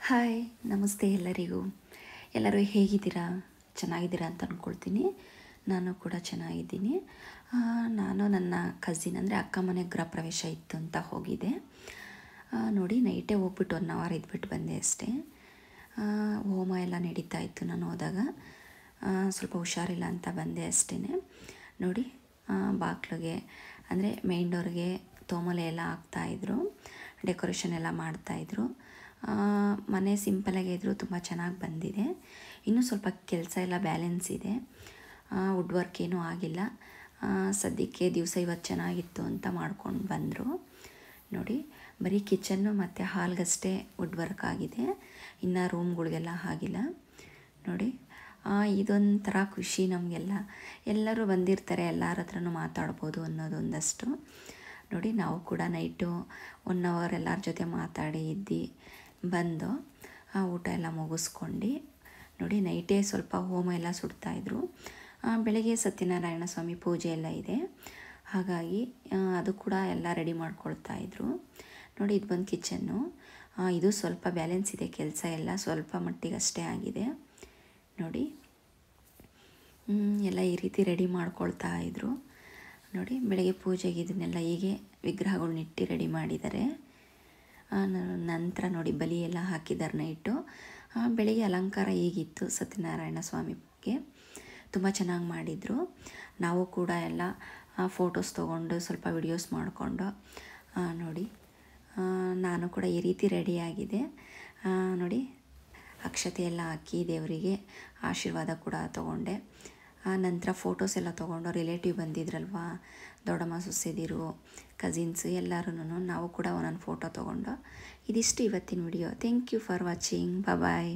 Hi ನಮಸ್ತೆ ಎಲ್ಲರಿಗೂ. ಎಲ್ಲರೂ ಹೇಗಿದ್ದೀರಾ? ಚೆನ್ನಾಗಿದ್ದೀರಾ ಅಂತ ಅಂದ್ಕೊಳ್ತೀನಿ. ನಾನು ಕೂಡ ಚೆನ್ನಾಗಿದ್ದೀನಿ. ನಾನು ನನ್ನ ಕಸಿನ್ ಅಂದರೆ ಅಕ್ಕ ಮನೆ ಗೃಹ ಪ್ರವೇಶ ಇತ್ತು ಅಂತ ಹೋಗಿದ್ದೆ. ನೋಡಿ ನೈಟೇ ಹೋಗ್ಬಿಟ್ಟು 1 ಅವರ್ ಇದ್ಬಿಟ್ಟು ಬಂದೆ ಅಷ್ಟೇ. ಹೋಮ ಎಲ್ಲ ನಡೀತಾ ಇತ್ತು ನಾನು ಹೋದಾಗ. ಸ್ವಲ್ಪ ಹುಷಾರಿಲ್ಲ ಅಂತ ಬಂದೆ ಅಷ್ಟೇ. ನೋಡಿ ಬಾಗಿಲಿಗೆ ಅಂದರೆ ಮೇನ್ ಡೋರ್ಗೆ ತೋಮಲೆ ಎಲ್ಲ ಹಾಕ್ತಾಯಿದ್ರು, ಡೆಕೋರೇಷನ್ ಎಲ್ಲ ಮಾಡ್ತಾಯಿದ್ರು. ಮನೆ ಸಿಂಪಲಾಗೇ ಇದ್ದರೂ ತುಂಬ ಚೆನ್ನಾಗಿ ಬಂದಿದೆ. ಇನ್ನೂ ಸ್ವಲ್ಪ ಕೆಲಸ ಎಲ್ಲ ಬ್ಯಾಲೆನ್ಸ್ ಇದೆ. ವುಡ್ ವರ್ಕ್ ಏನೂ ಆಗಿಲ್ಲ. ಸದ್ಯಕ್ಕೆ ದಿವಸ ಇವತ್ತು ಚೆನ್ನಾಗಿತ್ತು ಅಂತ ಮಾಡ್ಕೊಂಡು ಬಂದರು. ನೋಡಿ ಬರೀ ಕಿಚನ್ನು ಮತ್ತು ಹಾಲ್ಗಷ್ಟೇ ವುಡ್ ವರ್ಕ್ ಆಗಿದೆ, ಇನ್ನು ರೂಮ್ಗಳಿಗೆಲ್ಲ ಆಗಿಲ್ಲ. ನೋಡಿ ಇದೊಂಥರ ಖುಷಿ ನಮಗೆಲ್ಲ. ಎಲ್ಲರೂ ಬಂದಿರ್ತಾರೆ, ಎಲ್ಲರ ಹತ್ರನೂ ಮಾತಾಡ್ಬೋದು ಅನ್ನೋದೊಂದಷ್ಟು. ನೋಡಿ ನಾವು ಕೂಡ ನೈಟು 1 ಅವರ್ ಎಲ್ಲರ ಜೊತೆ ಮಾತಾಡಿ ಇದ್ದು ಬಂದು ಊಟ ಎಲ್ಲ ಮುಗಿಸ್ಕೊಂಡು ನೋಡಿ ನೈಟೇ ಸ್ವಲ್ಪ ಹೋಮ ಎಲ್ಲ ಸುಡ್ತಾಯಿದ್ರು. ಬೆಳಗ್ಗೆ ಸತ್ಯನಾರಾಯಣ ಸ್ವಾಮಿ ಪೂಜೆ ಎಲ್ಲ ಇದೆ, ಹಾಗಾಗಿ ಅದು ಕೂಡ ಎಲ್ಲ ರೆಡಿ ಮಾಡ್ಕೊಳ್ತಾಯಿದ್ರು. ನೋಡಿ ಇದು ಬಂದು ಕಿಚನ್ನು. ಇದು ಸ್ವಲ್ಪ ಬ್ಯಾಲೆನ್ಸ್ ಇದೆ, ಕೆಲಸ ಎಲ್ಲ ಸ್ವಲ್ಪ ಮಟ್ಟಿಗಷ್ಟೇ ಆಗಿದೆ. ನೋಡಿ ಎಲ್ಲ ಈ ರೀತಿ ರೆಡಿ ಮಾಡ್ಕೊಳ್ತಾ ಇದ್ರು. ನೋಡಿ ಬೆಳಗ್ಗೆ ಪೂಜೆಗೆ ಇದನ್ನೆಲ್ಲ ಹೀಗೆ ವಿಗ್ರಹಗಳನ್ನ ಇಟ್ಟು ರೆಡಿ ಮಾಡಿದ್ದಾರೆ. ನಂತರ ನೋಡಿ ಬಲಿ ಎಲ್ಲ ಹಾಕಿದ್ದಾರೆ ನೈಟು. ಬೆಳಿಗ್ಗೆ ಅಲಂಕಾರ ಹೀಗಿತ್ತು ಸತ್ಯನಾರಾಯಣ ಸ್ವಾಮಿಗೆ, ತುಂಬ ಚೆನ್ನಾಗಿ ಮಾಡಿದರು. ನಾವು ಕೂಡ ಎಲ್ಲ ಫೋಟೋಸ್ ತೊಗೊಂಡು ಸ್ವಲ್ಪ ವಿಡಿಯೋಸ್ ಮಾಡಿಕೊಂಡು ನೋಡಿ ನಾನು ಕೂಡ ಈ ರೀತಿ ರೆಡಿಯಾಗಿದೆ. ನೋಡಿ ಅಕ್ಷತೆ ಎಲ್ಲ ಹಾಕಿ ದೇವರಿಗೆ ಆಶೀರ್ವಾದ ಕೂಡ ತೊಗೊಂಡೆ. ನಂತರ ಫೋಟೋಸ್ ಎಲ್ಲ ತೊಗೊಂಡು ರಿಲೇಟಿವ್ ಬಂದಿದ್ರಲ್ವ, ದೊಡ್ಡಮ್ಮ ಸೊಸೆದಿರು ಕಸಿನ್ಸ್ ಎಲ್ಲರೂ ನಾವು ಕೂಡ ಒಂದೊಂದು ಫೋಟೋ ತೊಗೊಂಡು. ಇದಿಷ್ಟು ಇವತ್ತಿನ video. Thank you for watching. Bye.